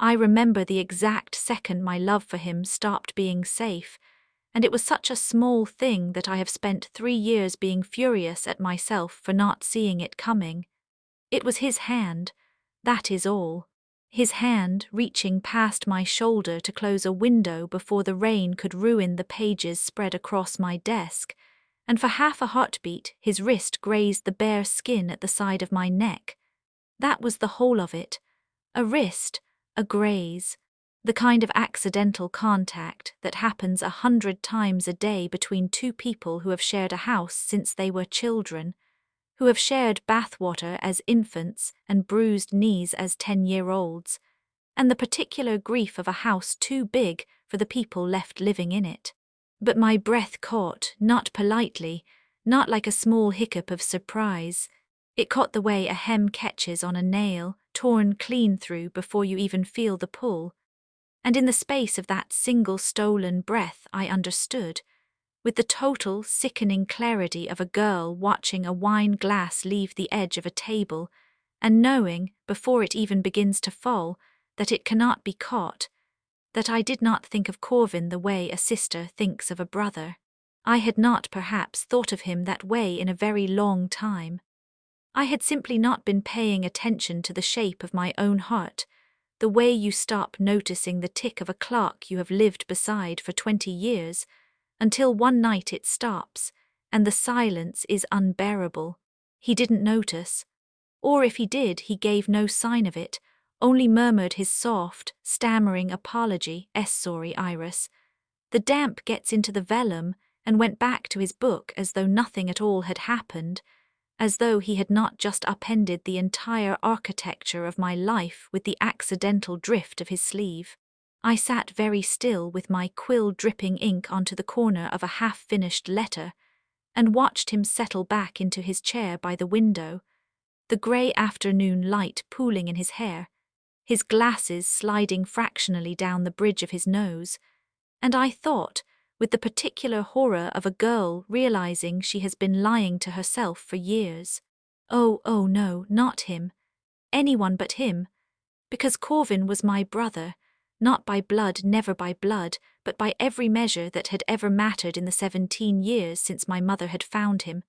I remember the exact second my love for him stopped being safe, and it was such a small thing that I have spent 3 years being furious at myself for not seeing it coming. It was his hand, that is all. His hand reaching past my shoulder to close a window before the rain could ruin the pages spread across my desk, and for half a heartbeat his wrist grazed the bare skin at the side of my neck. That was the whole of it. A wrist, a graze, the kind of accidental contact that happens 100 times a day between two people who have shared a house since they were children, who have shared bathwater as infants and bruised knees as 10-year-olds, and the particular grief of a house too big for the people left living in it. But my breath caught, not politely, not like a small hiccup of surprise. It caught the way a hem catches on a nail, torn clean through before you even feel the pull. And in the space of that single stolen breath I understood, with the total, sickening clarity of a girl watching a wine glass leave the edge of a table, and knowing, before it even begins to fall, that it cannot be caught, that I did not think of Corvin the way a sister thinks of a brother. I had not perhaps thought of him that way in a very long time. I had simply not been paying attention to the shape of my own heart, the way you stop noticing the tick of a clock you have lived beside for 20 years, until one night it stops, and the silence is unbearable. He didn't notice. Or if he did, he gave no sign of it, only murmured his soft, stammering apology, "Sorry, Iris." The damp gets into the vellum, and went back to his book as though nothing at all had happened, as though he had not just upended the entire architecture of my life with the accidental drift of his sleeve. I sat very still with my quill dripping ink onto the corner of a half-finished letter, and watched him settle back into his chair by the window, the grey afternoon light pooling in his hair, his glasses sliding fractionally down the bridge of his nose, and I thought, with the particular horror of a girl realizing she has been lying to herself for years. Oh no, not him. Anyone but him. Because Corvin was my brother, not by blood, never by blood, but by every measure that had ever mattered in the 17 years since my mother had found him.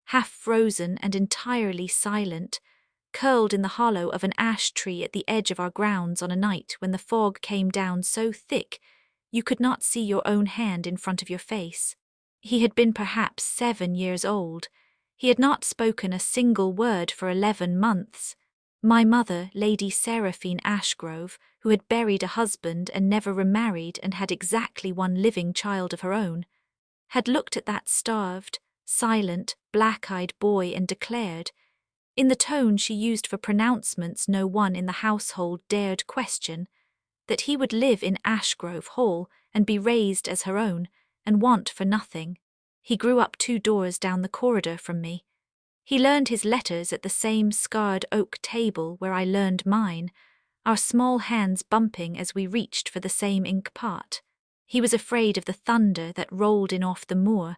Half frozen and entirely silent, curled in the hollow of an ash tree at the edge of our grounds on a night when the fog came down so thick you could not see your own hand in front of your face. He had been perhaps 7 years old. He had not spoken a single word for 11 months. My mother, Lady Seraphine Ashgrove, who had buried a husband and never remarried and had exactly one living child of her own, had looked at that starved, silent, black-eyed boy and declared, in the tone she used for pronouncements no one in the household dared question, that he would live in Ashgrove Hall and be raised as her own, and want for nothing. He grew up 2 doors down the corridor from me. He learned his letters at the same scarred oak table where I learned mine, our small hands bumping as we reached for the same ink pot. He was afraid of the thunder that rolled in off the moor,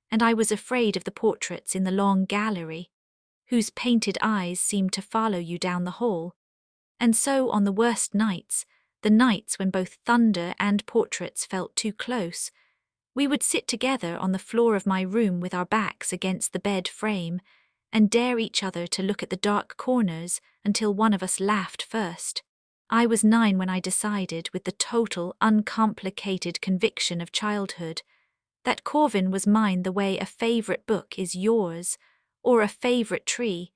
and I was afraid of the portraits in the long gallery, whose painted eyes seemed to follow you down the hall. And so on the worst nights, the nights when both thunder and portraits felt too close, we would sit together on the floor of my room with our backs against the bed frame and dare each other to look at the dark corners until one of us laughed first. I was 9 when I decided, with the total, uncomplicated conviction of childhood, that Corvin was mine the way a favourite book is yours, or a favourite tree,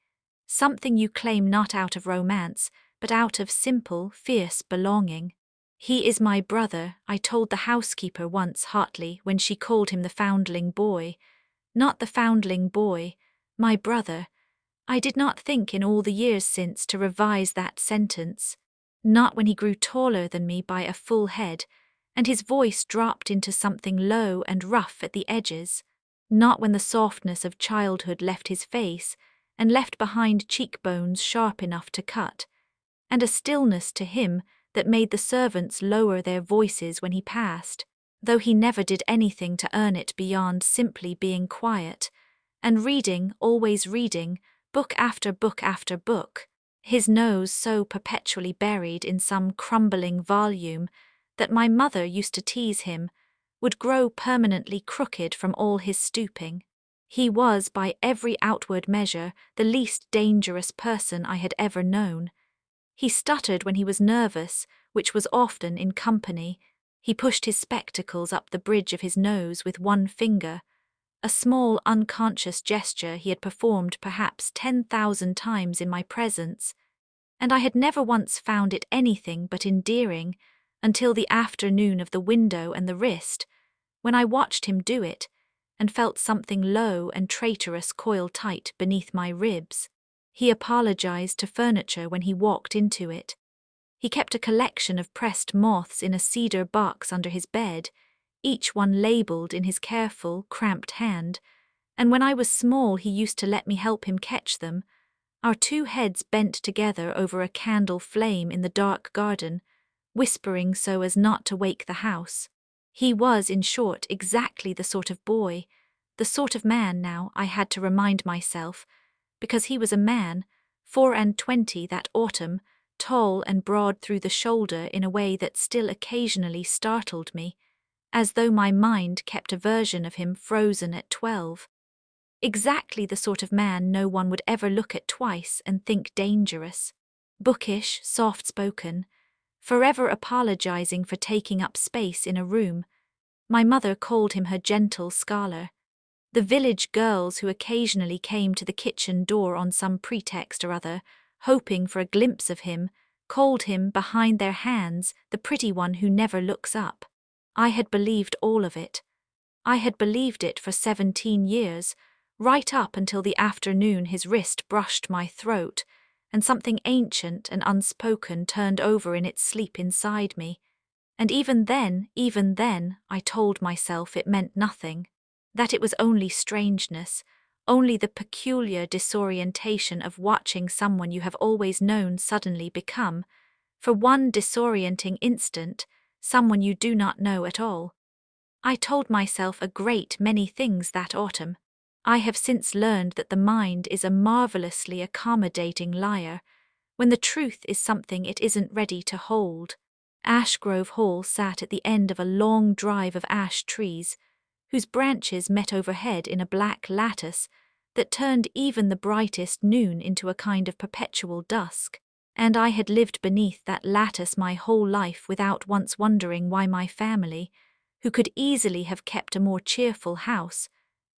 something you claim not out of romance, but out of simple, fierce belonging. He is my brother, I told the housekeeper once hotly when she called him the foundling boy. Not the foundling boy, my brother. I did not think in all the years since to revise that sentence. Not when he grew taller than me by a full head, and his voice dropped into something low and rough at the edges. Not when the softness of childhood left his face, and left behind cheekbones sharp enough to cut, and a stillness to him that made the servants lower their voices when he passed, though he never did anything to earn it beyond simply being quiet, and reading, always reading, book after book after book. his nose so perpetually buried in some crumbling volume that my mother used to tease him, would grow permanently crooked from all his stooping. He was, by every outward measure, the least dangerous person I had ever known. He stuttered when he was nervous, which was often in company. He pushed his spectacles up the bridge of his nose with one finger, a small unconscious gesture he had performed perhaps 10,000 times in my presence, and I had never once found it anything but endearing until the afternoon of the window and the wrist, when I watched him do it and felt something low and traitorous coil tight beneath my ribs. He apologized to furniture when he walked into it. He kept a collection of pressed moths in a cedar box under his bed, each one labelled in his careful, cramped hand, and when I was small he used to let me help him catch them, our two heads bent together over a candle flame in the dark garden, whispering so as not to wake the house. He was, in short, exactly the sort of boy, the sort of man now, I had to remind myself, because he was a man, 24 that autumn, tall and broad through the shoulder in a way that still occasionally startled me, as though my mind kept a version of him frozen at 12. Exactly the sort of man no one would ever look at twice and think dangerous. Bookish, soft-spoken, forever apologizing for taking up space in a room. My mother called him her gentle scholar. The village girls who occasionally came to the kitchen door on some pretext or other, hoping for a glimpse of him, called him behind their hands the pretty one who never looks up. I had believed all of it. I had believed it for 17 years, right up until the afternoon his wrist brushed my throat, and something ancient and unspoken turned over in its sleep inside me. And even then, I told myself it meant nothing, that it was only strangeness, only the peculiar disorientation of watching someone you have always known suddenly become, for one disorienting instant, someone you do not know at all. I told myself a great many things that autumn. I have since learned that the mind is a marvelously accommodating liar, when the truth is something it isn't ready to hold. Ashgrove Hall sat at the end of a long drive of ash trees, whose branches met overhead in a black lattice that turned even the brightest noon into a kind of perpetual dusk, and I had lived beneath that lattice my whole life without once wondering why my family, who could easily have kept a more cheerful house,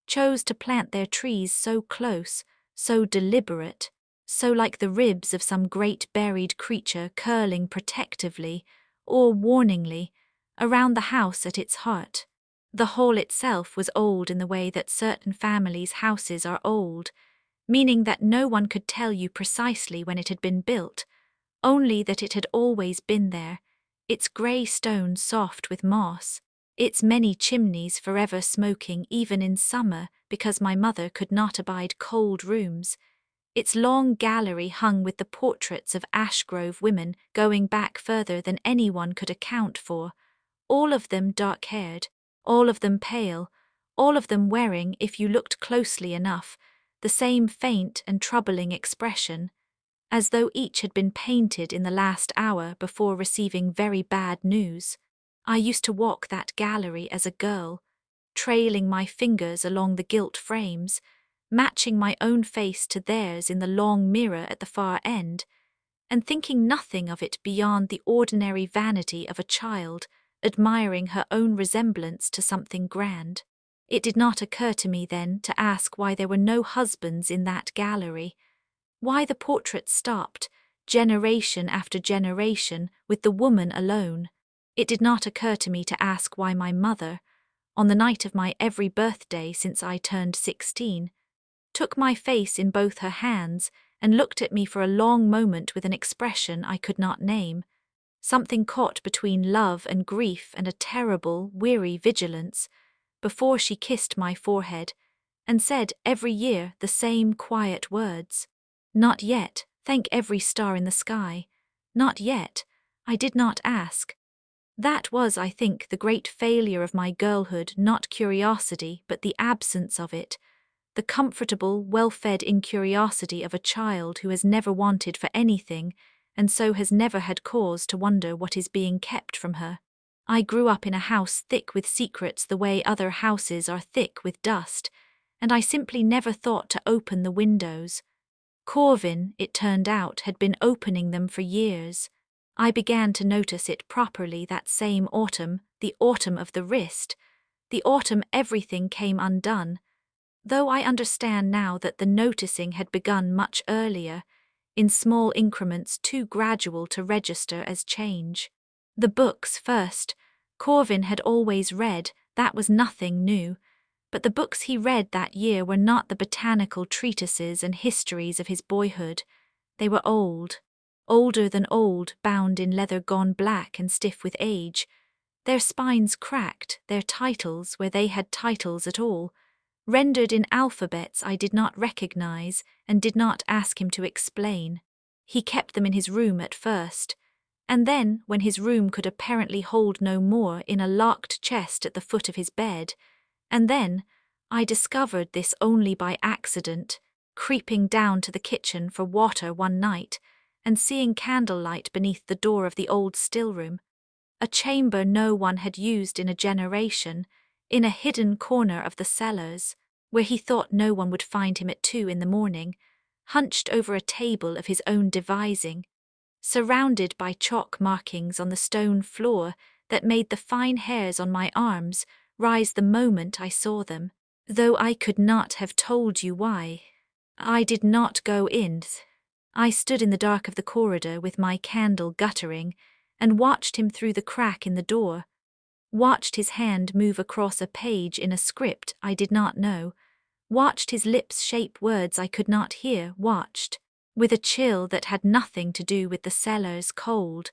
chose to plant their trees so close, so deliberate, so like the ribs of some great buried creature curling protectively, or warningly, around the house at its heart. The hall itself was old in the way that certain families' houses are old, meaning that no one could tell you precisely when it had been built, only that it had always been there, its grey stone soft with moss, its many chimneys forever smoking even in summer because my mother could not abide cold rooms, its long gallery hung with the portraits of Ashgrove women going back further than anyone could account for, all of them dark-haired, all of them pale, all of them wearing, if you looked closely enough, the same faint and troubling expression, as though each had been painted in the last hour before receiving very bad news. I used to walk that gallery as a girl, trailing my fingers along the gilt frames, matching my own face to theirs in the long mirror at the far end, and thinking nothing of it beyond the ordinary vanity of a child admiring her own resemblance to something grand. It did not occur to me then to ask why there were no husbands in that gallery, why the portraits stopped, generation after generation, with the woman alone. It did not occur to me to ask why my mother, on the night of my every birthday since I turned 16, took my face in both her hands and looked at me for a long moment with an expression I could not name, something caught between love and grief and a terrible, weary vigilance, before she kissed my forehead and said every year the same quiet words. Not yet, thank every star in the sky. Not yet. I did not ask. That was, I think, the great failure of my girlhood, not curiosity, but the absence of it, the comfortable, well-fed incuriosity of a child who has never wanted for anything and so has never had cause to wonder what is being kept from her. I grew up in a house thick with secrets the way other houses are thick with dust, and I simply never thought to open the windows. Corvin, it turned out, had been opening them for years. I began to notice it properly that same autumn, the autumn of the wrist, the autumn everything came undone, though I understand now that the noticing had begun much earlier, in small increments too gradual to register as change. The books first. Corvin had always read, that was nothing new, but the books he read that year were not the botanical treatises and histories of his boyhood. They were old, older than old, bound in leather gone black and stiff with age, their spines cracked, their titles, where they had titles at all, rendered in alphabets I did not recognize and did not ask him to explain. He kept them in his room at first, and then, when his room could apparently hold no more, in a locked chest at the foot of his bed, and then, I discovered this only by accident, creeping down to the kitchen for water one night, and seeing candlelight beneath the door of the old still-room, a chamber no one had used in a generation, in a hidden corner of the cellars, where he thought no one would find him at 2 in the morning, hunched over a table of his own devising, surrounded by chalk markings on the stone floor that made the fine hairs on my arms rise the moment I saw them, though I could not have told you why. I did not go in. I stood in the dark of the corridor with my candle guttering and watched him through the crack in the door, watched his hand move across a page in a script I did not know, watched his lips shape words I could not hear, watched, with a chill that had nothing to do with the cellar's cold,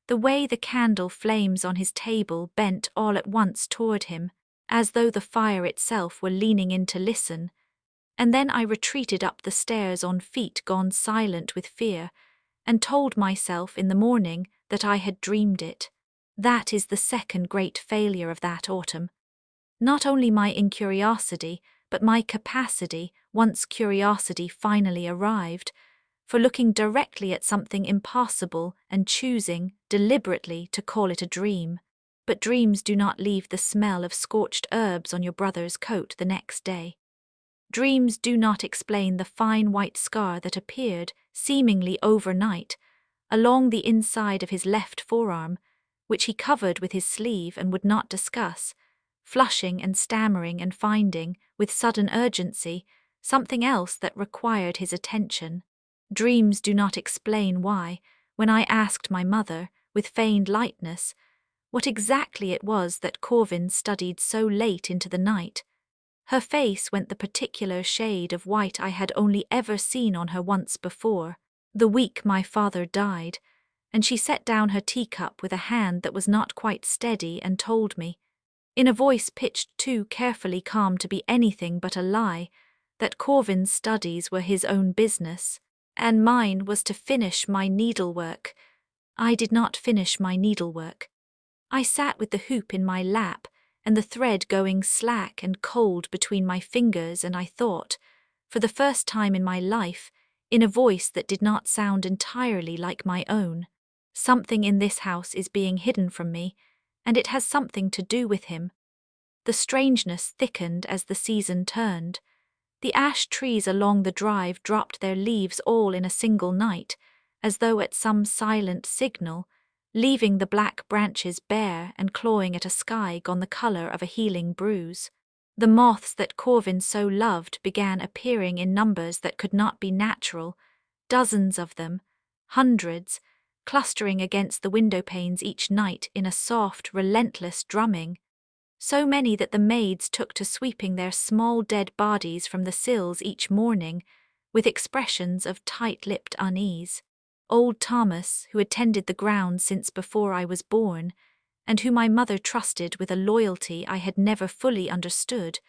the way the candle flames on his table bent all at once toward him, as though the fire itself were leaning in to listen, and then I retreated up the stairs on feet gone silent with fear, and told myself in the morning that I had dreamed it. That is the second great failure of that autumn. Not only my incuriosity, but my capacity, once curiosity finally arrived, for looking directly at something impossible and choosing, deliberately, to call it a dream. But dreams do not leave the smell of scorched herbs on your brother's coat the next day. Dreams do not explain the fine white scar that appeared, seemingly overnight, along the inside of his left forearm, which he covered with his sleeve and would not discuss, flushing and stammering and finding, with sudden urgency, something else that required his attention. Dreams do not explain why, when I asked my mother, with feigned lightness, what exactly it was that Corvin studied so late into the night, her face went the particular shade of white I had only ever seen on her once before, the week my father died, and she set down her teacup with a hand that was not quite steady and told me, in a voice pitched too carefully calm to be anything but a lie, that Corvin's studies were his own business, and mine was to finish my needlework. I did not finish my needlework. I sat with the hoop in my lap, and the thread going slack and cold between my fingers, and I thought, for the first time in my life, in a voice that did not sound entirely like my own, something in this house is being hidden from me, and it has something to do with him. The strangeness thickened as the season turned. The ash trees along the drive dropped their leaves all in a single night, as though at some silent signal, leaving the black branches bare and clawing at a sky gone the colour of a healing bruise. The moths that Corvin so loved began appearing in numbers that could not be natural, dozens of them, hundreds, clustering against the window panes each night in a soft, relentless drumming, so many that the maids took to sweeping their small dead bodies from the sills each morning, with expressions of tight-lipped unease. Old Thomas, who had tended the ground since before I was born, and whom my mother trusted with a loyalty I had never fully understood,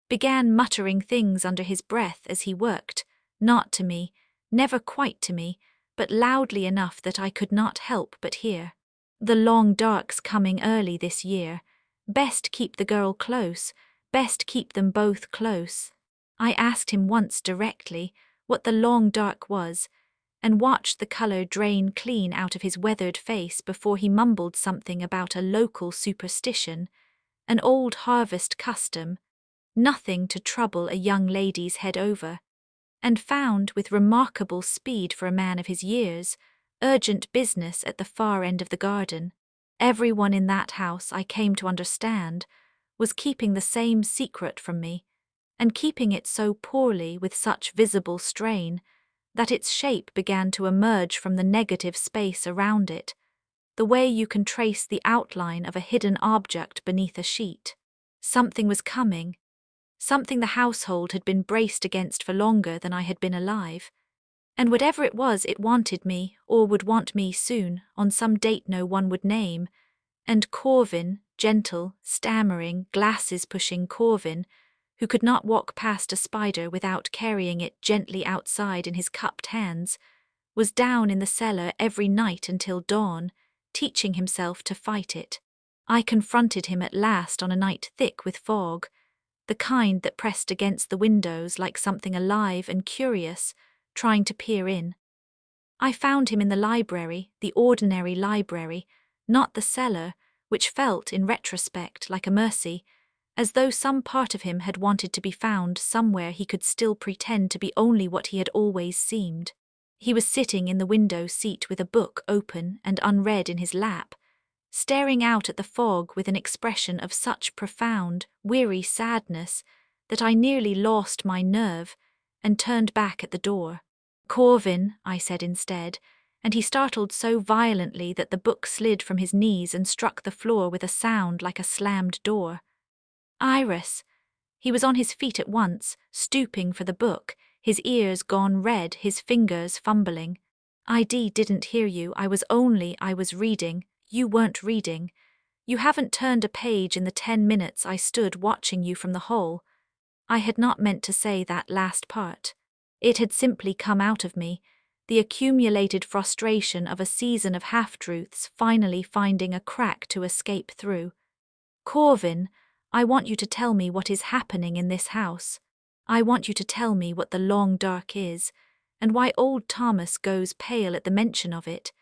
began muttering things under his breath as he worked, not to me, never quite to me, but loudly enough that I could not help but hear. The long dark's coming early this year. Best keep the girl close, best keep them both close. I asked him once directly what the long dark was, and watched the colour drain clean out of his weathered face before he mumbled something about a local superstition, an old harvest custom, nothing to trouble a young lady's head over, and found, with remarkable speed for a man of his years, urgent business at the far end of the garden. Everyone in that house, I came to understand, was keeping the same secret from me, and keeping it so poorly with such visible strain that its shape began to emerge from the negative space around it, the way you can trace the outline of a hidden object beneath a sheet. Something was coming, something the household had been braced against for longer than I had been alive, and whatever it was, it wanted me, or would want me soon, on some date no one would name, and Corvin, gentle, stammering, glasses-pushing Corvin, who could not walk past a spider without carrying it gently outside in his cupped hands, was down in the cellar every night until dawn, teaching himself to fight it. I confronted him at last on a night thick with fog, the kind that pressed against the windows like something alive and curious, trying to peer in. I found him in the library, the ordinary library, not the cellar, which felt, in retrospect, like a mercy, as though some part of him had wanted to be found somewhere he could still pretend to be only what he had always seemed. He was sitting in the window seat with a book open and unread in his lap, staring out at the fog with an expression of such profound, weary sadness that I nearly lost my nerve and turned back at the door. "Corvin," I said instead, and he startled so violently that the book slid from his knees and struck the floor with a sound like a slammed door. "Iris." He was on his feet at once, stooping for the book, his ears gone red, his fingers fumbling. "Didn't hear you. I was reading. You weren't reading. You haven't turned a page in the 10 minutes I stood watching you from the hall." I had not meant to say that last part. It had simply come out of me, the accumulated frustration of a season of half-truths finally finding a crack to escape through. "Corvin, I want you to tell me what is happening in this house. I want you to tell me what the long dark is, and why old Thomas goes pale at the mention of it,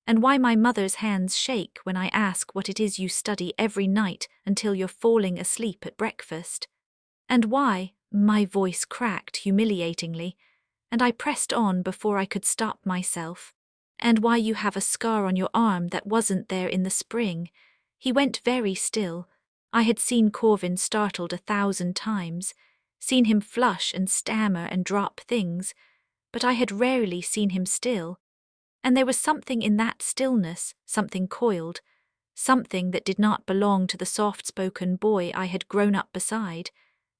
and why my mother's hands shake when I ask what it is you study every night until you're falling asleep at breakfast. And why," my voice cracked humiliatingly, and I pressed on before I could stop myself, "and why you have a scar on your arm that wasn't there in the spring." He went very still. I had seen Corvin startled 1,000 times, seen him flush and stammer and drop things, but I had rarely seen him still. And there was something in that stillness, something coiled, something that did not belong to the soft-spoken boy I had grown up beside,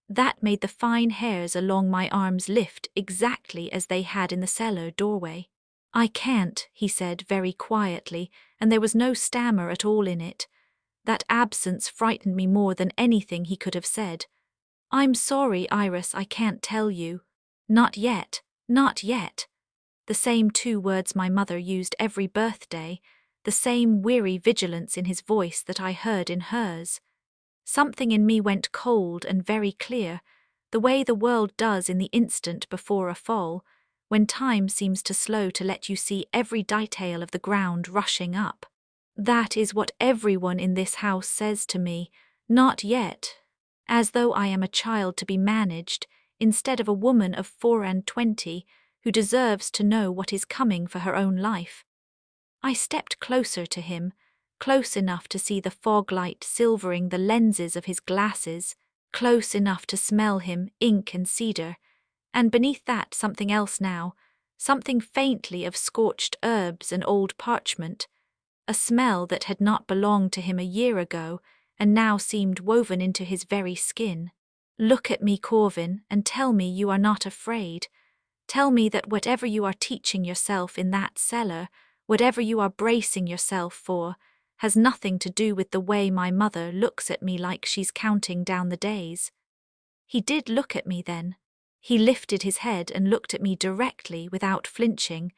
that made the fine hairs along my arms lift exactly as they had in the cellar doorway. "I can't," he said very quietly, and there was no stammer at all in it. That absence frightened me more than anything he could have said. "I'm sorry, Iris, I can't tell you." "Not yet, not yet." The same 2 words my mother used every birthday, the same weary vigilance in his voice that I heard in hers. Something in me went cold and very clear, the way the world does in the instant before a fall, when time seems to slow to let you see every detail of the ground rushing up. That is what everyone in this house says to me, "Not yet," as though I am a child to be managed, instead of a woman of 24 who deserves to know what is coming for her own life. I stepped closer to him, close enough to see the fog light silvering the lenses of his glasses, close enough to smell him, ink and cedar, and beneath that something else now, something faintly of scorched herbs and old parchment, a smell that had not belonged to him a year ago and now seemed woven into his very skin. "Look at me, Corvin, and tell me you are not afraid. Tell me that whatever you are teaching yourself in that cellar, whatever you are bracing yourself for, has nothing to do with the way my mother looks at me like she's counting down the days." He did look at me then. He lifted his head and looked at me directly without flinching,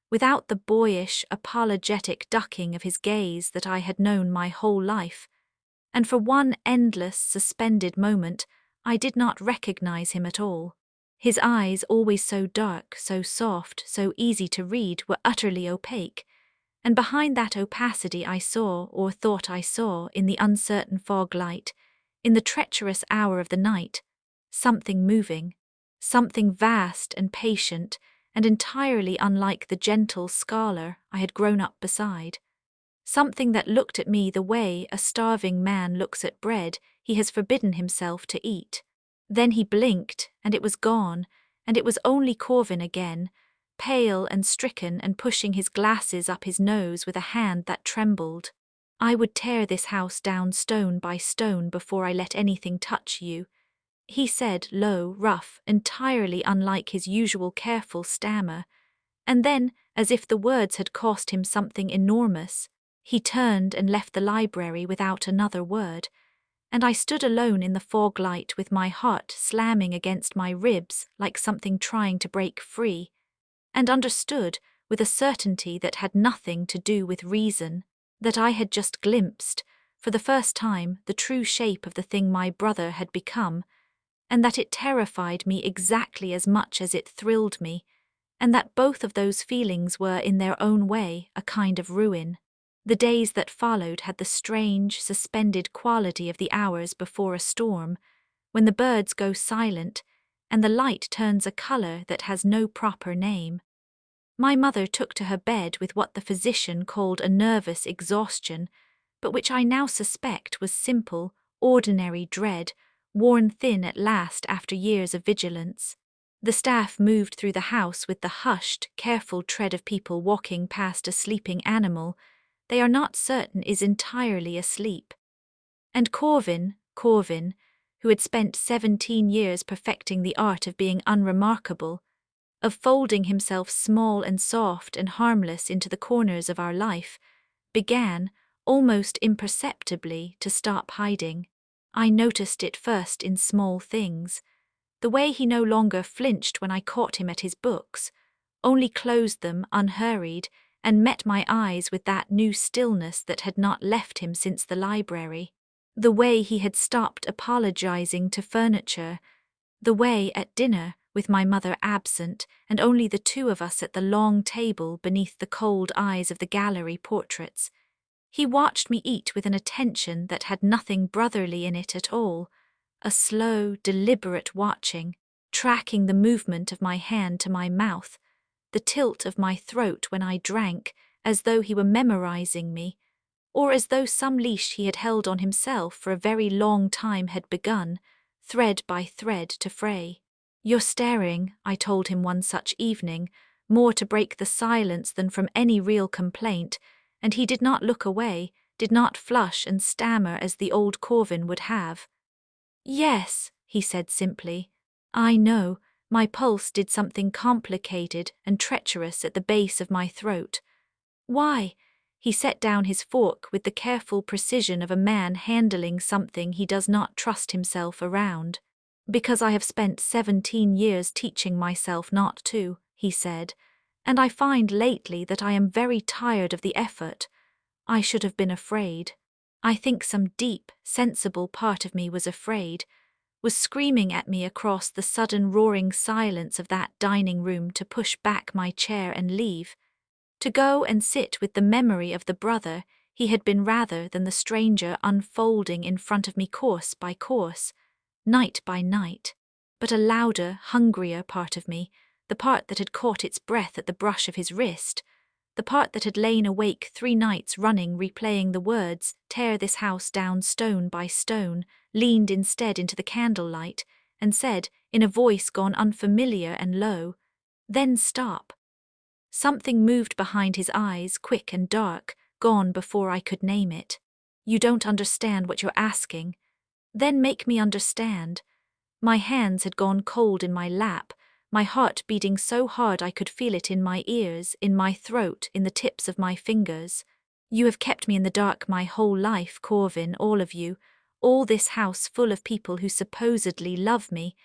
without the boyish, apologetic ducking of his gaze that I had known my whole life, and for one endless, suspended moment I did not recognize him at all. His eyes, always so dark, so soft, so easy to read, were utterly opaque, and behind that opacity I saw, or thought I saw, in the uncertain fog light, in the treacherous hour of the night, something moving, something vast and patient, and entirely unlike the gentle scholar I had grown up beside. Something that looked at me the way a starving man looks at bread he has forbidden himself to eat. Then he blinked, and it was gone, and it was only Corvin again, pale and stricken and pushing his glasses up his nose with a hand that trembled. "I would tear this house down stone by stone before I let anything touch you," he said, low, rough, entirely unlike his usual careful stammer, and then, as if the words had cost him something enormous, he turned and left the library without another word, and I stood alone in the fog light with my heart slamming against my ribs like something trying to break free, and understood, with a certainty that had nothing to do with reason, that I had just glimpsed, for the first time, the true shape of the thing my brother had become, and that it terrified me exactly as much as it thrilled me, and that both of those feelings were, in their own way, a kind of ruin. The days that followed had the strange, suspended quality of the hours before a storm, when the birds go silent, and the light turns a colour that has no proper name. My mother took to her bed with what the physician called a nervous exhaustion, but which I now suspect was simple, ordinary dread, worn thin at last after years of vigilance. The staff moved through the house with the hushed, careful tread of people walking past a sleeping animal they are not certain is entirely asleep. And Corvin, who had spent 17 years perfecting the art of being unremarkable, of folding himself small and soft and harmless into the corners of our life, began, almost imperceptibly, to stop hiding. I noticed it first in small things. The way he no longer flinched when I caught him at his books, only closed them unhurried, and met my eyes with that new stillness that had not left him since the library. The way he had stopped apologizing to furniture, the way at dinner, with my mother absent and only the two of us at the long table beneath the cold eyes of the gallery portraits, he watched me eat with an attention that had nothing brotherly in it at all, a slow, deliberate watching, tracking the movement of my hand to my mouth, the tilt of my throat when I drank, as though he were memorizing me, or as though some leash he had held on himself for a very long time had begun, thread by thread, to fray. "You're staring," I told him one such evening, more to break the silence than from any real complaint, and he did not look away, did not flush and stammer as the old Corvin would have. "Yes," he said simply, "I know. My pulse did something complicated and treacherous at the base of my throat. Why?" He set down his fork with the careful precision of a man handling something he does not trust himself around. "Because I have spent 17 years teaching myself not to," he said, "and I find lately that I am very tired of the effort. I should have been afraid. I think some deep, sensible part of me was afraid, was screaming at me across the sudden roaring silence of that dining room to push back my chair and leave, to go and sit with the memory of the brother he had been rather than the stranger unfolding in front of me course by course, night by night, but a louder, hungrier part of me, the part that had caught its breath at the brush of his wrist, the part that had lain awake 3 nights running replaying the words, "Tear this house down stone by stone," leaned instead into the candlelight, and said, in a voice gone unfamiliar and low, "Then stop." Something moved behind his eyes, quick and dark, gone before I could name it. "You don't understand what you're asking." "Then make me understand." My hands had gone cold in my lap, my heart beating so hard I could feel it in my ears, in my throat, in the tips of my fingers. "You have kept me in the dark my whole life, Corvin, all of you, all this house full of people who supposedly love me,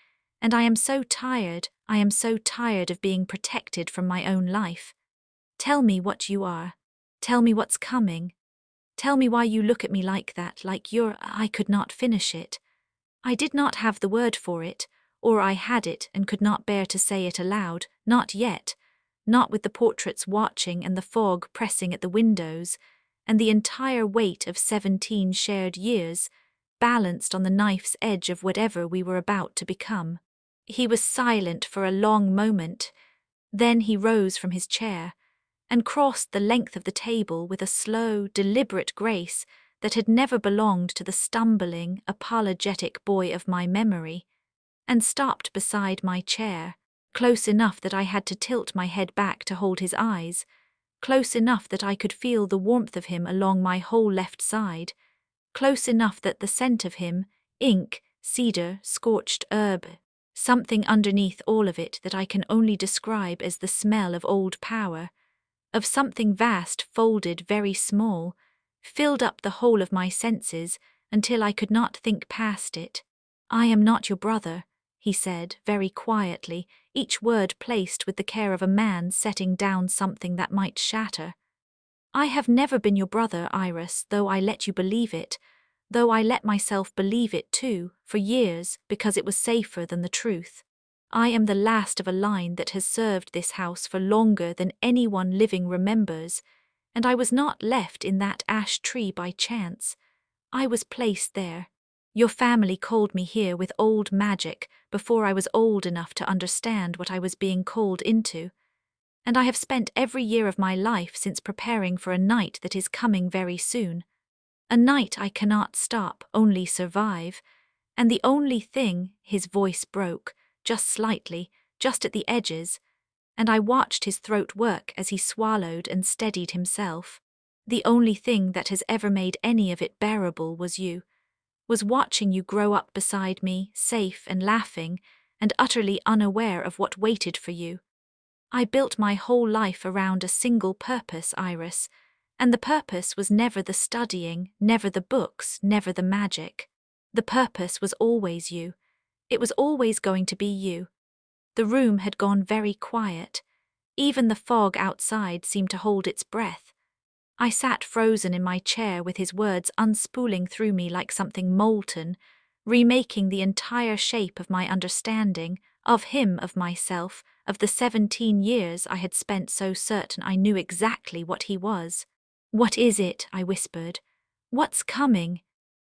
and I am so tired of being protected from my own life. Tell me what you are. Tell me what's coming. Tell me why you look at me like that, like you're—" I could not finish it. I did not have the word for it, or I had it and could not bear to say it aloud, not yet, not with the portraits watching and the fog pressing at the windows, and the entire weight of 17 shared years, balanced on the knife's edge of whatever we were about to become. He was silent for a long moment. Then he rose from his chair and crossed the length of the table with a slow, deliberate grace that had never belonged to the stumbling, apologetic boy of my memory, and stopped beside my chair, close enough that I had to tilt my head back to hold his eyes, close enough that I could feel the warmth of him along my whole left side, close enough that the scent of him, ink, cedar, scorched herb, something underneath all of it that I can only describe as the smell of old power, of something vast folded very small, filled up the whole of my senses until I could not think past it. "I am not your brother," he said very quietly, each word placed with the care of a man setting down something that might shatter. "I have never been your brother, Iris, though I let you believe it, though I let myself believe it too, for years, because it was safer than the truth. I am the last of a line that has served this house for longer than anyone living remembers, and I was not left in that ash tree by chance. I was placed there. Your family called me here with old magic before I was old enough to understand what I was being called into, and I have spent every year of my life since preparing for a night that is coming very soon. A night I cannot stop, only survive, and the only thing," his voice broke, just slightly, just at the edges, and I watched his throat work as he swallowed and steadied himself. "The only thing that has ever made any of it bearable was you, was watching you grow up beside me, safe and laughing, and utterly unaware of what waited for you. I built my whole life around a single purpose, Iris, and the purpose was never the studying, never the books, never the magic. The purpose was always you. It was always going to be you." The room had gone very quiet. Even the fog outside seemed to hold its breath. I sat frozen in my chair with his words unspooling through me like something molten, remaking the entire shape of my understanding, of him, of myself, of the 17 years I had spent so certain I knew exactly what he was. "What is it?" I whispered. "What's coming?"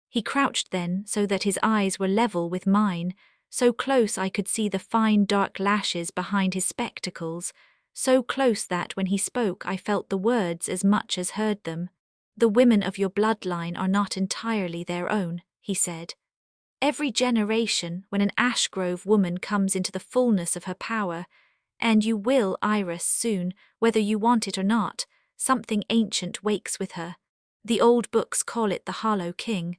He crouched then so that his eyes were level with mine, so close I could see the fine dark lashes behind his spectacles, so close that when he spoke I felt the words as much as heard them. "The women of your bloodline are not entirely their own," he said. "Every generation, when an Ashgrove woman comes into the fullness of her power, and you will, Iris, soon, whether you want it or not, something ancient wakes with her. The old books call it the Hollow King,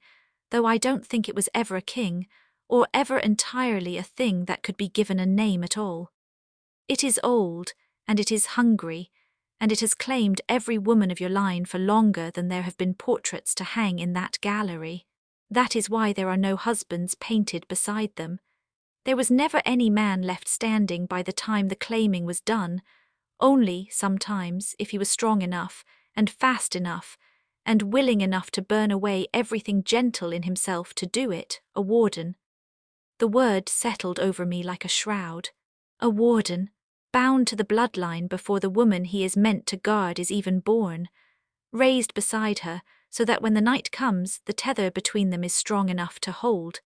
though I don't think it was ever a king, or ever entirely a thing that could be given a name at all. It is old, and it is hungry, and it has claimed every woman of your line for longer than there have been portraits to hang in that gallery. That is why there are no husbands painted beside them. There was never any man left standing by the time the claiming was done, only, sometimes, if he was strong enough, and fast enough, and willing enough to burn away everything gentle in himself to do it, a warden. The word settled over me like a shroud. A warden, bound to the bloodline before the woman he is meant to guard is even born, raised beside her so that when the night comes, the tether between them is strong enough to hold.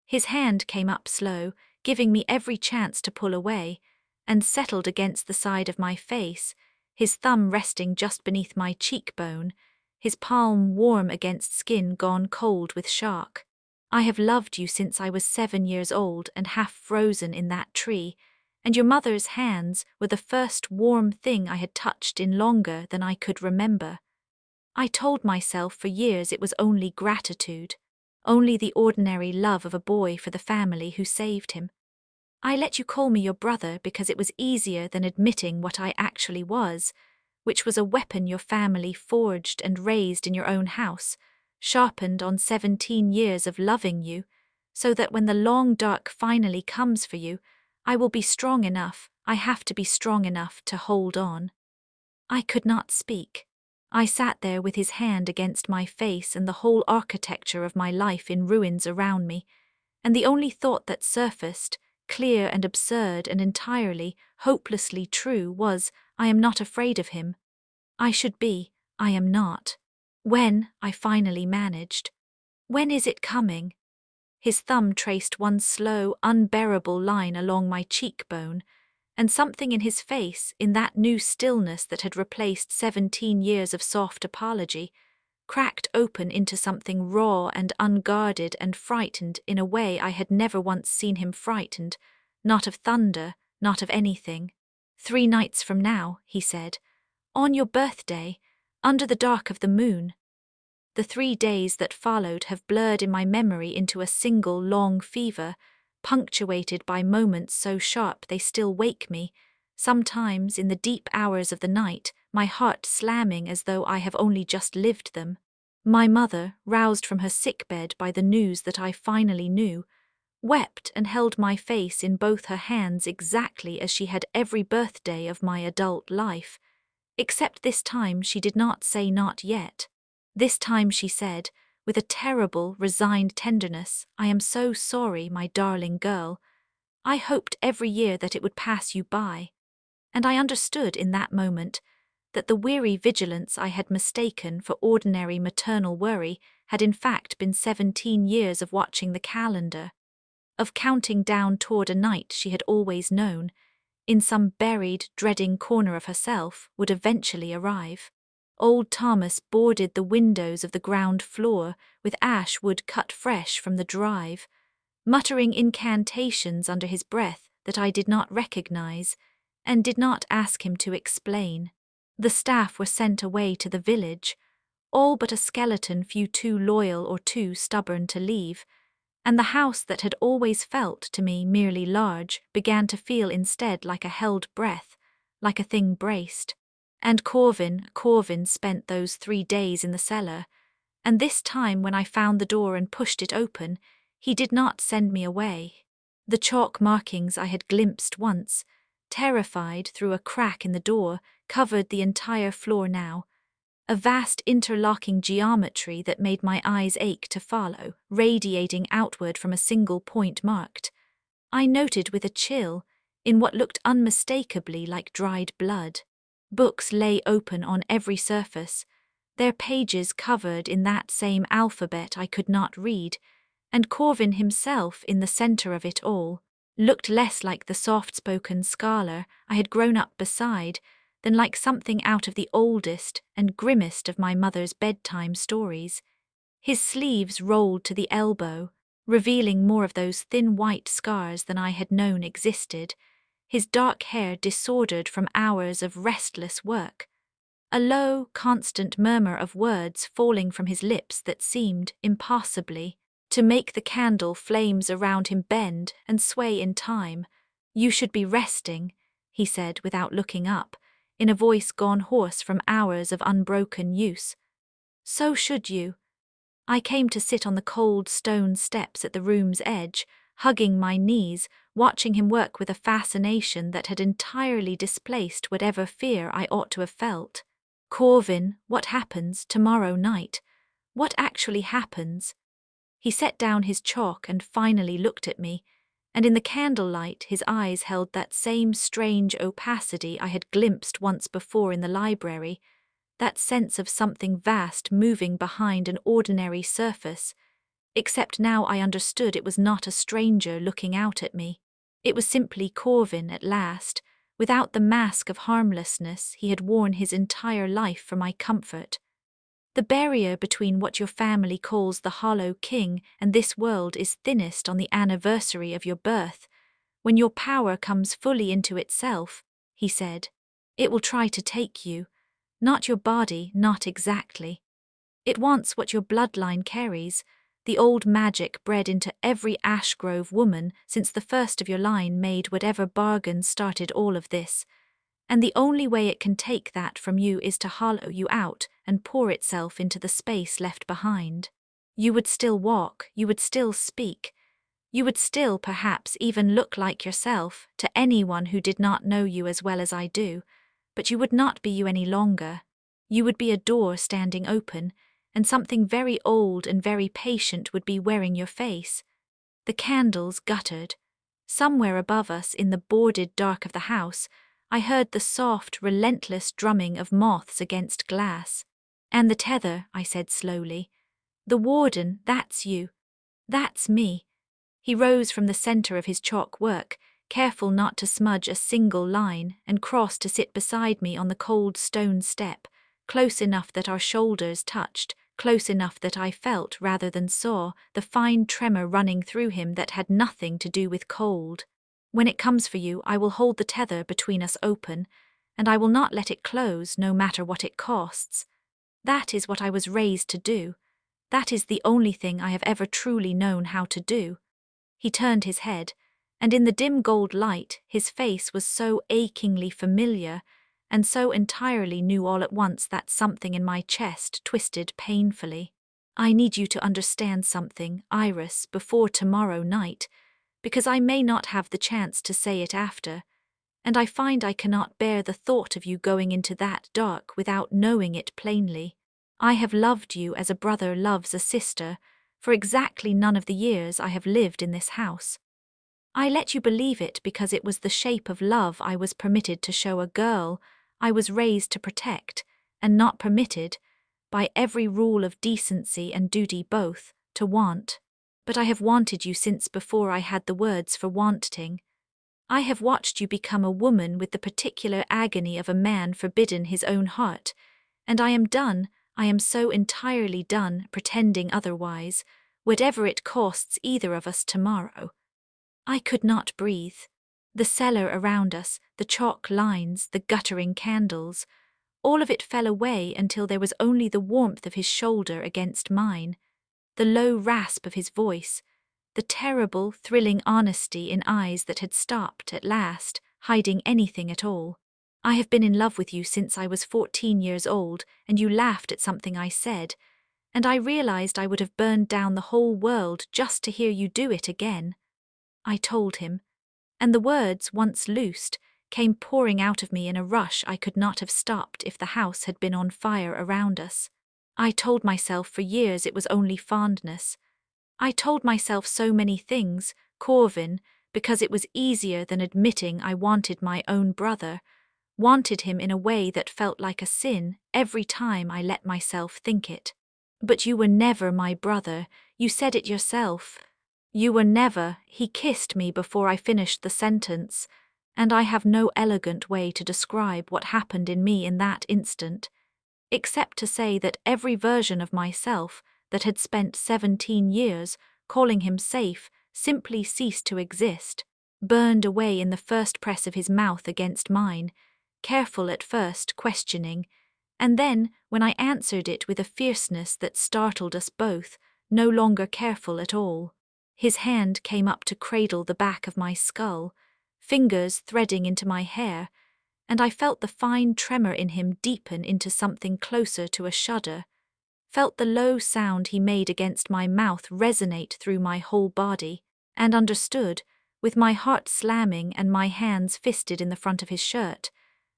His hand came up slow, giving me every chance to pull away, and settled against the side of my face, his thumb resting just beneath my cheekbone, his palm warm against skin gone cold with shock. "I have loved you since I was 7 years old and half frozen in that tree, and your mother's hands were the first warm thing I had touched in longer than I could remember. I told myself for years it was only gratitude, only the ordinary love of a boy for the family who saved him. I let you call me your brother because it was easier than admitting what I actually was, which was a weapon your family forged and raised in your own house, sharpened on 17 years of loving you, so that when the long dark finally comes for you, I will be strong enough, I have to be strong enough to hold on." I could not speak. I sat there with his hand against my face and the whole architecture of my life in ruins around me, and the only thought that surfaced, clear and absurd and entirely, hopelessly true, was, I am not afraid of him. I should be, I am not. When, I finally managed. When is it coming? His thumb traced one slow, unbearable line along my cheekbone, and something in his face, in that new stillness that had replaced 17 years of soft apology, cracked open into something raw and unguarded and frightened in a way I had never once seen him frightened, not of thunder, not of anything. 3 nights from now, he said, on your birthday, under the dark of the moon. The 3 days that followed have blurred in my memory into a single long fever, punctuated by moments so sharp they still wake me, sometimes in the deep hours of the night, my heart slamming as though I have only just lived them. My mother, roused from her sickbed by the news that I finally knew, wept and held my face in both her hands exactly as she had every birthday of my adult life, except this time she did not say not yet. This time she said, with a terrible, resigned tenderness, I am so sorry, my darling girl. I hoped every year that it would pass you by. And I understood in that moment that the weary vigilance I had mistaken for ordinary maternal worry had in fact been 17 years of watching the calendar, of counting down toward a night she had always known, in some buried, dreading corner of herself, would eventually arrive. Old Thomas boarded the windows of the ground floor with ash wood cut fresh from the drive, muttering incantations under his breath that I did not recognize, and did not ask him to explain. The staff were sent away to the village, all but a skeleton few too loyal or too stubborn to leave, and the house that had always felt to me merely large began to feel instead like a held breath, like a thing braced. And Corvin spent those 3 days in the cellar, and this time when I found the door and pushed it open, he did not send me away. The chalk markings I had glimpsed once, terrified through a crack in the door, covered the entire floor now, a vast interlocking geometry that made my eyes ache to follow, radiating outward from a single point marked. I noted with a chill, in what looked unmistakably like dried blood. Books lay open on every surface, their pages covered in that same alphabet I could not read, and Corvin himself in the center of it all looked less like the soft-spoken scholar I had grown up beside than like something out of the oldest and grimmest of my mother's bedtime stories. His sleeves rolled to the elbow, revealing more of those thin white scars than I had known existed, his dark hair disordered from hours of restless work, a low, constant murmur of words falling from his lips that seemed, impossibly, to make the candle flames around him bend and sway in time. You should be resting, he said without looking up, in a voice gone hoarse from hours of unbroken use. So should you. I came to sit on the cold stone steps at the room's edge, hugging my knees, watching him work with a fascination that had entirely displaced whatever fear I ought to have felt. Corvin, what happens tomorrow night? What actually happens? He set down his chalk and finally looked at me, and in the candlelight his eyes held that same strange opacity I had glimpsed once before in the library, that sense of something vast moving behind an ordinary surface, except now I understood it was not a stranger looking out at me. It was simply Corvin at last, without the mask of harmlessness he had worn his entire life for my comfort. The barrier between what your family calls the Hollow King and this world is thinnest on the anniversary of your birth. When your power comes fully into itself, he said, it will try to take you. Not your body, not exactly. It wants what your bloodline carries, the old magic bred into every Ashgrove woman since the first of your line made whatever bargain started all of this, and the only way it can take that from you is to hollow you out and pour itself into the space left behind. You would still walk, you would still speak, you would still perhaps even look like yourself to anyone who did not know you as well as I do, but you would not be you any longer. You would be a door standing open, and something very old and very patient would be wearing your face. The candles guttered. Somewhere above us, in the boarded dark of the house, I heard the soft, relentless drumming of moths against glass. "And the tether," I said slowly. "The warden, that's you. That's me." He rose from the center of his chalk work, careful not to smudge a single line, and crossed to sit beside me on the cold stone step, close enough that our shoulders touched, close enough that I felt, rather than saw, the fine tremor running through him that had nothing to do with cold. "When it comes for you, I will hold the tether between us open, and I will not let it close, no matter what it costs. That is what I was raised to do. That is the only thing I have ever truly known how to do." He turned his head, and in the dim gold light his face was so achingly familiar and so entirely new all at once that something in my chest twisted painfully. "I need you to understand something, Iris, before tomorrow night, because I may not have the chance to say it after, and I find I cannot bear the thought of you going into that dark without knowing it plainly. I have loved you as a brother loves a sister for exactly none of the years I have lived in this house. I let you believe it because it was the shape of love I was permitted to show a girl I was raised to protect, and not permitted, by every rule of decency and duty both, to want. But I have wanted you since before I had the words for wanting. I have watched you become a woman with the particular agony of a man forbidden his own heart, and I am done, I am so entirely done pretending otherwise, whatever it costs either of us tomorrow." I could not breathe. The cellar around us, the chalk lines, the guttering candles, all of it fell away until there was only the warmth of his shoulder against mine, the low rasp of his voice, the terrible, thrilling honesty in eyes that had stopped at last, hiding anything at all. "I have been in love with you since I was 14 years old, and you laughed at something I said, and I realized I would have burned down the whole world just to hear you do it again." I told him, and the words, once loosed, came pouring out of me in a rush I could not have stopped if the house had been on fire around us. I told myself for years it was only fondness. I told myself so many things, Corvin, because it was easier than admitting I wanted my own brother, wanted him in a way that felt like a sin every time I let myself think it. "But you were never my brother, you said it yourself. You were never," he kissed me before I finished the sentence, and I have no elegant way to describe what happened in me in that instant, except to say that every version of myself that had spent 17 years calling him safe simply ceased to exist, burned away in the first press of his mouth against mine, careful at first, questioning, and then, when I answered it with a fierceness that startled us both, no longer careful at all. His hand came up to cradle the back of my skull, fingers threading into my hair, and I felt the fine tremor in him deepen into something closer to a shudder, felt the low sound he made against my mouth resonate through my whole body, and understood, with my heart slamming and my hands fisted in the front of his shirt,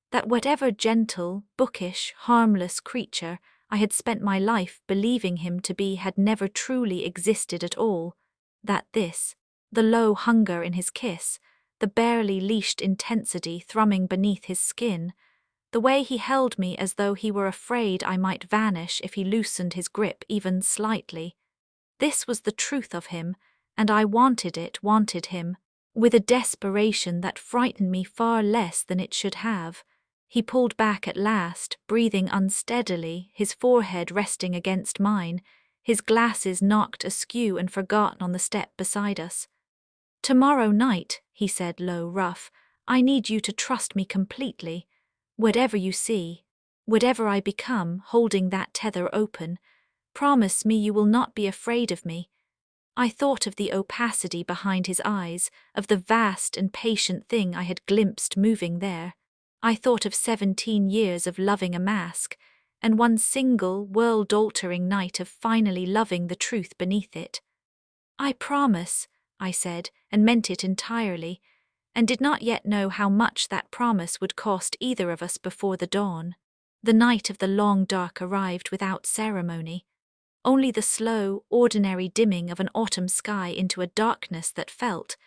that whatever gentle, bookish, harmless creature I had spent my life believing him to be had never truly existed at all, that this, the low hunger in his kiss, the barely leashed intensity thrumming beneath his skin, the way he held me as though he were afraid I might vanish if he loosened his grip even slightly, this was the truth of him, and I wanted him, with a desperation that frightened me far less than it should have. He pulled back at last, breathing unsteadily, his forehead resting against mine, his glasses knocked askew and forgotten on the step beside us. "Tomorrow night," he said low, rough, "I need you to trust me completely. Whatever you see, whatever I become, holding that tether open, promise me you will not be afraid of me." I thought of the opacity behind his eyes, of the vast and patient thing I had glimpsed moving there. I thought of 17 years of loving a mask, and one single, world-altering night of finally loving the truth beneath it. "I promise," I said, and meant it entirely, and did not yet know how much that promise would cost either of us before the dawn. The night of the long dark arrived without ceremony. only the slow, ordinary dimming of an autumn sky into a darkness that felt,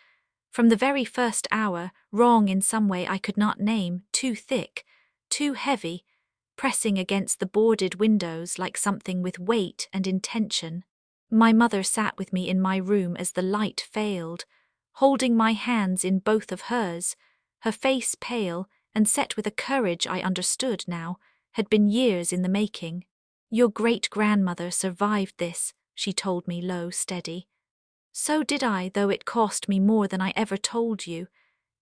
from the very first hour, wrong in some way I could not name, too thick, too heavy, pressing against the boarded windows like something with weight and intention. My mother sat with me in my room as the light failed, holding my hands in both of hers, her face pale and set with a courage I understood now had been years in the making. "Your great-grandmother survived this," she told me low, steady. "So did I, though it cost me more than I ever told you.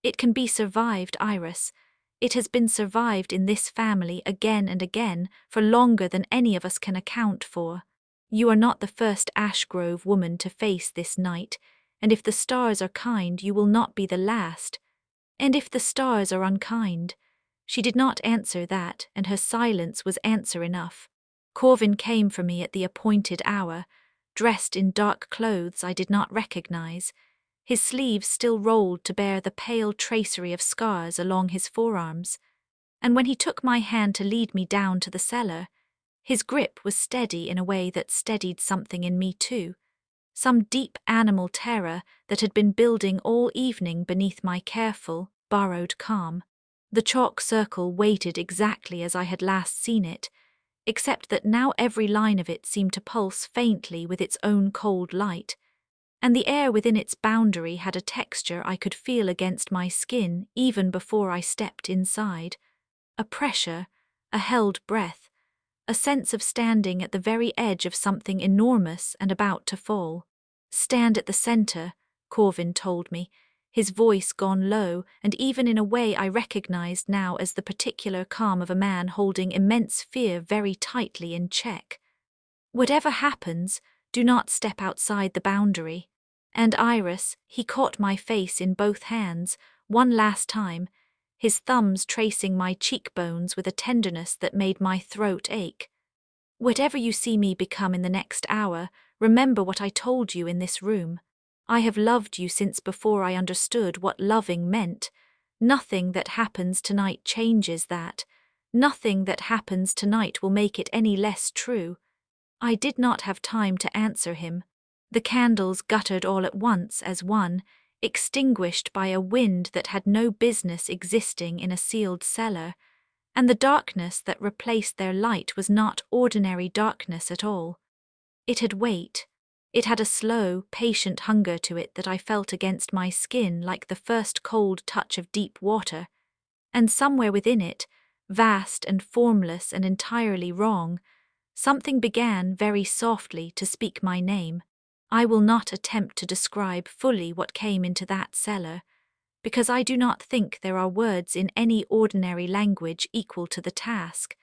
It can be survived, Iris. It has been survived in this family again and again for longer than any of us can account for. You are not the first Ashgrove woman to face this night, and if the stars are kind, you will not be the last. And if the stars are unkind—" She did not answer that, and her silence was answer enough. Corvin came for me at the appointed hour, dressed in dark clothes I did not recognize, his sleeves still rolled to bear the pale tracery of scars along his forearms. And when he took my hand to lead me down to the cellar, his grip was steady in a way that steadied something in me too, some deep animal terror that had been building all evening beneath my careful, borrowed calm. The chalk circle waited exactly as I had last seen it, except that now every line of it seemed to pulse faintly with its own cold light, and the air within its boundary had a texture I could feel against my skin even before I stepped inside. A pressure, a held breath, a sense of standing at the very edge of something enormous and about to fall. "Stand at the center," Corvin told me, his voice gone low and even in a way I recognized now as the particular calm of a man holding immense fear very tightly in check. "Whatever happens, do not step outside the boundary." And Iris, he caught my face in both hands, one last time, his thumbs tracing my cheekbones with a tenderness that made my throat ache. "Whatever you see me become in the next hour, remember what I told you in this room. I have loved you since before I understood what loving meant. Nothing that happens tonight changes that. Nothing that happens tonight will make it any less true." I did not have time to answer him. The candles guttered all at once as one, extinguished by a wind that had no business existing in a sealed cellar, and the darkness that replaced their light was not ordinary darkness at all. It had weight. It had a slow, patient hunger to it that I felt against my skin like the first cold touch of deep water, and somewhere within it, vast and formless and entirely wrong, something began very softly to speak my name. I will not attempt to describe fully what came into that cellar, because I do not think there are words in any ordinary language equal to the task,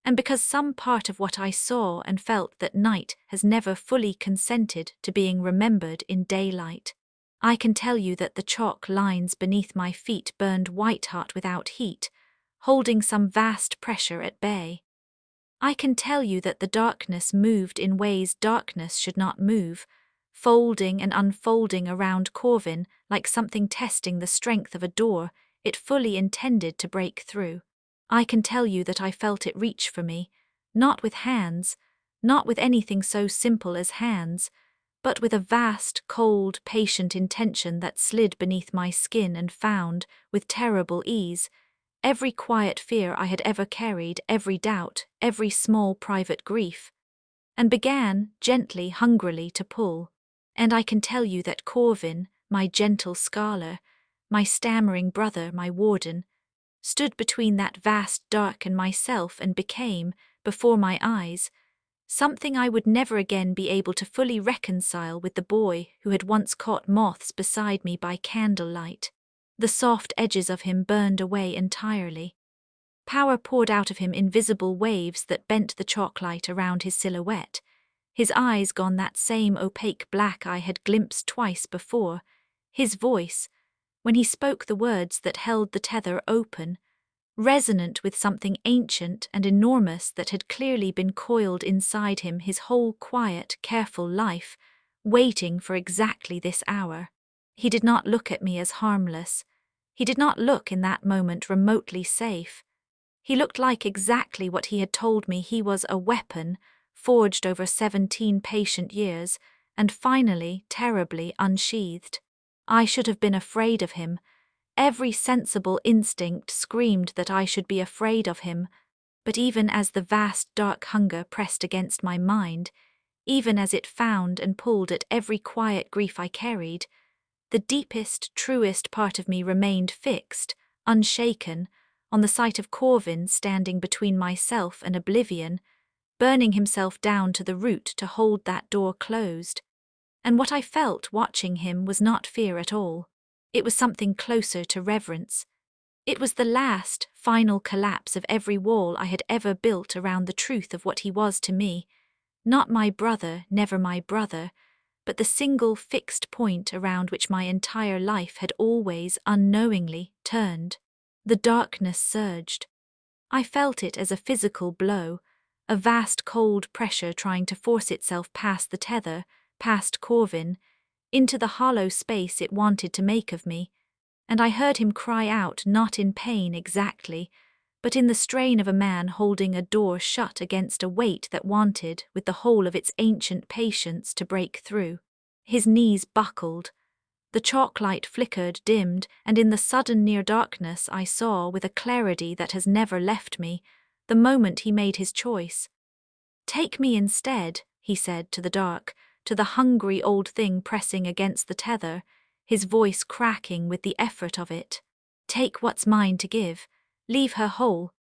and because some part of what I saw and felt that night has never fully consented to being remembered in daylight. I can tell you that the chalk lines beneath my feet burned white-hot without heat, holding some vast pressure at bay. I can tell you that the darkness moved in ways darkness should not move, folding and unfolding around Corvin like something testing the strength of a door it fully intended to break through. I can tell you that I felt it reach for me, not with hands, not with anything so simple as hands, but with a vast, cold, patient intention that slid beneath my skin and found, with terrible ease, every quiet fear I had ever carried, every doubt, every small private grief, and began, gently, hungrily, to pull. And I can tell you that Corvin, my gentle scholar, my stammering brother, my warden, stood between that vast dark and myself and became, before my eyes, something I would never again be able to fully reconcile with the boy who had once caught moths beside me by candlelight. The soft edges of him burned away entirely. Power poured out of him in visible waves that bent the chalklight around his silhouette, his eyes gone that same opaque black I had glimpsed twice before, his voice, when he spoke the words that held the tether open, resonant with something ancient and enormous that had clearly been coiled inside him his whole quiet, careful life, waiting for exactly this hour. He did not look at me as harmless. He did not look in that moment remotely safe. He looked like exactly what he had told me he was, a weapon, forged over 17 patient years, and finally terribly unsheathed. I should have been afraid of him. Every sensible instinct screamed that I should be afraid of him, but even as the vast dark hunger pressed against my mind, even as it found and pulled at every quiet grief I carried, the deepest, truest part of me remained fixed, unshaken, on the sight of Corvin standing between myself and oblivion, burning himself down to the root to hold that door closed. And what I felt watching him was not fear at all. It was something closer to reverence. It was the last, final collapse of every wall I had ever built around the truth of what he was to me. Not my brother, never my brother, but the single fixed point around which my entire life had always, unknowingly, turned. The darkness surged. I felt it as a physical blow, a vast cold pressure trying to force itself past the tether, past Corvin, into the hollow space it wanted to make of me, and I heard him cry out not in pain exactly, but in the strain of a man holding a door shut against a weight that wanted, with the whole of its ancient patience, to break through. His knees buckled. The chalk light flickered, dimmed, and in the sudden near darkness I saw, with a clarity that has never left me, the moment he made his choice. "Take me instead," he said to the dark, to the hungry old thing pressing against the tether, his voice cracking with the effort of it. "Take what's mine to give. Leave her whole."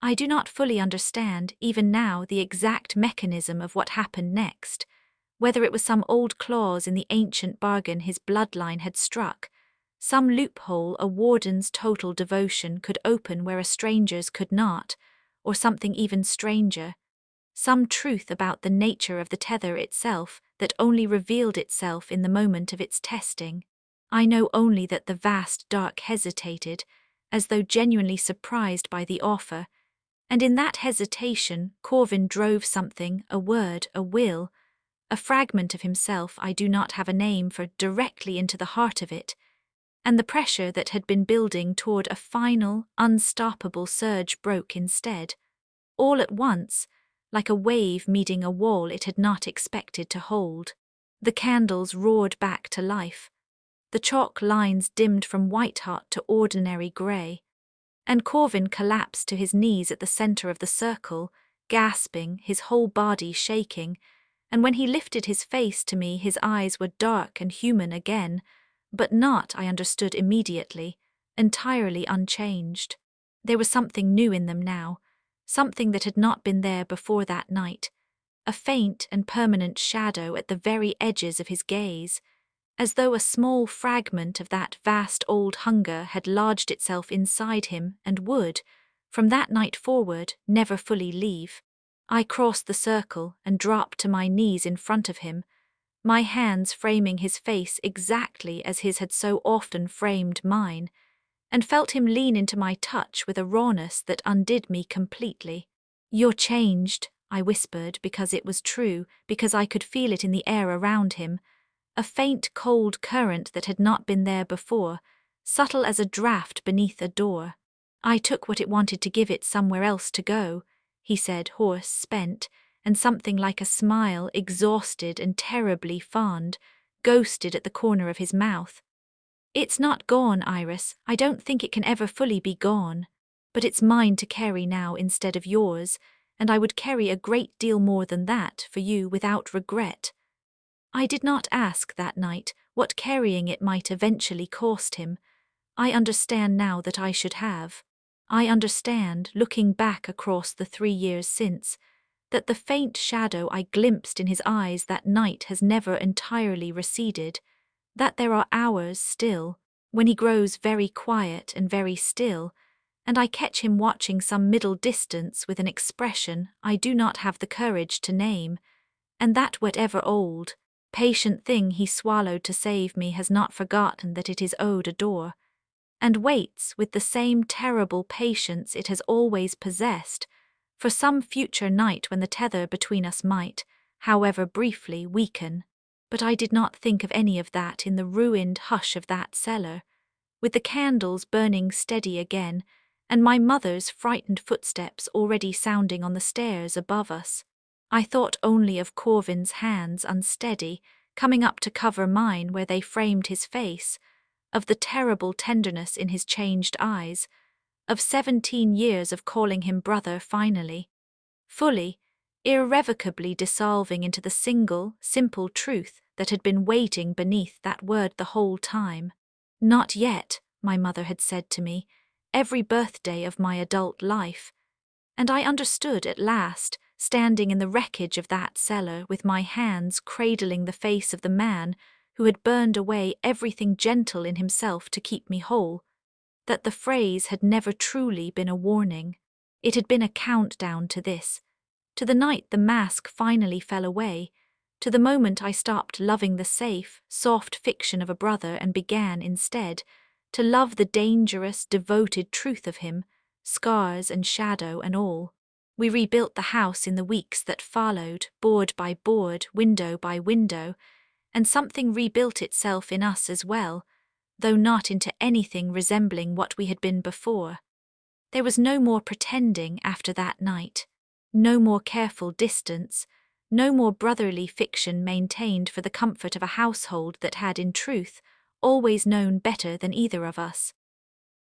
I do not fully understand, even now, the exact mechanism of what happened next, whether it was some old clause in the ancient bargain his bloodline had struck, some loophole a warden's total devotion could open where a stranger's could not, or something even stranger, some truth about the nature of the tether itself that only revealed itself in the moment of its testing. I know only that the vast dark hesitated, as though genuinely surprised by the offer, and in that hesitation Corvin drove something, a word, a will, a fragment of himself I do not have a name for, directly into the heart of it, and the pressure that had been building toward a final, unstoppable surge broke instead, all at once, like a wave meeting a wall it had not expected to hold. The candles roared back to life. The chalk lines dimmed from white-hot to ordinary grey, and Corvin collapsed to his knees at the centre of the circle, gasping, his whole body shaking, and when he lifted his face to me his eyes were dark and human again, but not, I understood immediately, entirely unchanged. There was something new in them now, something that had not been there before that night, a faint and permanent shadow at the very edges of his gaze, as though a small fragment of that vast old hunger had lodged itself inside him and would, from that night forward, never fully leave. I crossed the circle and dropped to my knees in front of him, my hands framing his face exactly as his had so often framed mine, and felt him lean into my touch with a rawness that undid me completely. "You're changed," I whispered, because it was true, because I could feel it in the air around him, a faint cold current that had not been there before, subtle as a draught beneath a door. "I took what it wanted to give it somewhere else to go," he said, hoarse, spent, and something like a smile, exhausted and terribly fond, ghosted at the corner of his mouth. "It's not gone, Iris. I don't think it can ever fully be gone. But it's mine to carry now instead of yours, and I would carry a great deal more than that for you without regret." I did not ask that night what carrying it might eventually cost him. I understand now that I should have. I understand, looking back across the 3 years since, that the faint shadow I glimpsed in his eyes that night has never entirely receded, that there are hours still, when he grows very quiet and very still, and I catch him watching some middle distance with an expression I do not have the courage to name, and that whatever old, patient thing he swallowed to save me has not forgotten that it is owed a door, and waits with the same terrible patience it has always possessed, for some future night when the tether between us might, however briefly, weaken. But I did not think of any of that in the ruined hush of that cellar, with the candles burning steady again, and my mother's frightened footsteps already sounding on the stairs above us. I thought only of Corvin's hands unsteady, coming up to cover mine where they framed his face, of the terrible tenderness in his changed eyes, of 17 years of calling him brother finally, fully, irrevocably dissolving into the single, simple truth that had been waiting beneath that word the whole time. Not yet, my mother had said to me, every birthday of my adult life, and I understood at last, standing in the wreckage of that cellar with my hands cradling the face of the man who had burned away everything gentle in himself to keep me whole, that the phrase had never truly been a warning. It had been a countdown to this, to the night the mask finally fell away, to the moment I stopped loving the safe, soft fiction of a brother and began, instead, to love the dangerous, devoted truth of him, scars and shadow and all. We rebuilt the house in the weeks that followed, board by board, window by window, and something rebuilt itself in us as well, though not into anything resembling what we had been before. There was no more pretending after that night, no more careful distance, no more brotherly fiction maintained for the comfort of a household that had, in truth, always known better than either of us.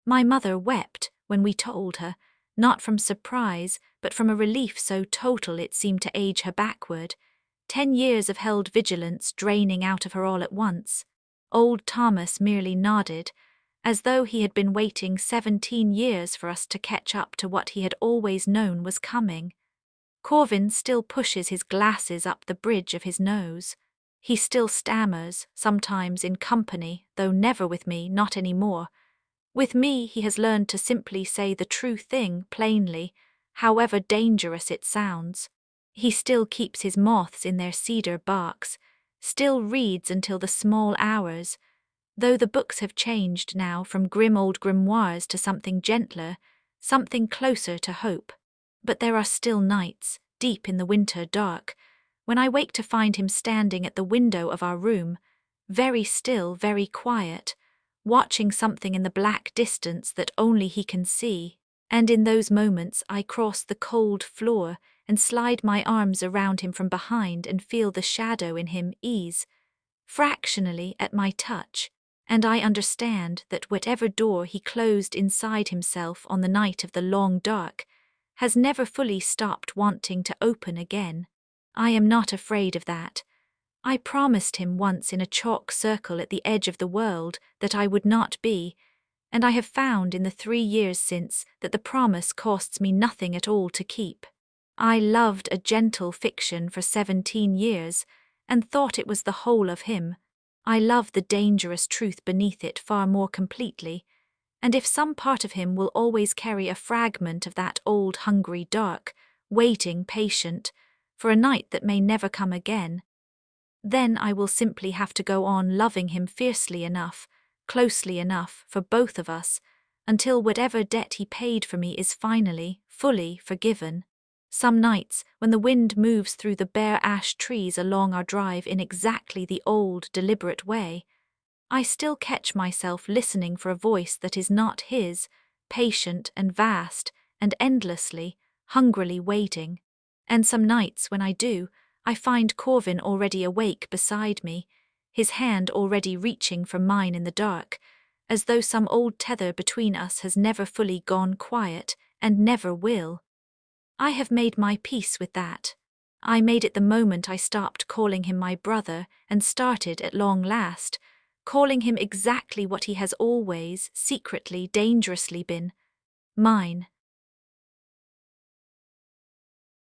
My mother wept when we told her, not from surprise, but from a relief so total it seemed to age her backward, 10 years of held vigilance draining out of her all at once. Old Thomas merely nodded, as though he had been waiting 17 years for us to catch up to what he had always known was coming. Corvin still pushes his glasses up the bridge of his nose. He still stammers, sometimes in company, though never with me, not any more. With me he has learned to simply say the true thing plainly, however dangerous it sounds. He still keeps his moths in their cedar barks, still reads until the small hours, though the books have changed now from grim old grimoires to something gentler, something closer to hope. But there are still nights, deep in the winter dark, when I wake to find him standing at the window of our room, very still, very quiet, watching something in the black distance that only he can see, and in those moments I cross the cold floor and slide my arms around him from behind and feel the shadow in him ease, fractionally at my touch, and I understand that whatever door he closed inside himself on the night of the long dark has never fully stopped wanting to open again. I am not afraid of that. I promised him once in a chalk circle at the edge of the world that I would not be, and I have found in the 3 years since that the promise costs me nothing at all to keep. I loved a gentle fiction for 17 years and thought it was the whole of him. I love the dangerous truth beneath it far more completely, and if some part of him will always carry a fragment of that old hungry dark, waiting patient, for a night that may never come again, then I will simply have to go on loving him fiercely enough, closely enough for both of us, until whatever debt he paid for me is finally, fully forgiven. Some nights, when the wind moves through the bare ash trees along our drive in exactly the old, deliberate way, I still catch myself listening for a voice that is not his, patient and vast and endlessly, hungrily waiting. And some nights when I do, I find Corvin already awake beside me, his hand already reaching for mine in the dark, as though some old tether between us has never fully gone quiet and never will. I have made my peace with that. I made it the moment I stopped calling him my brother and started, at long last, calling him exactly what he has always, secretly, dangerously been, mine.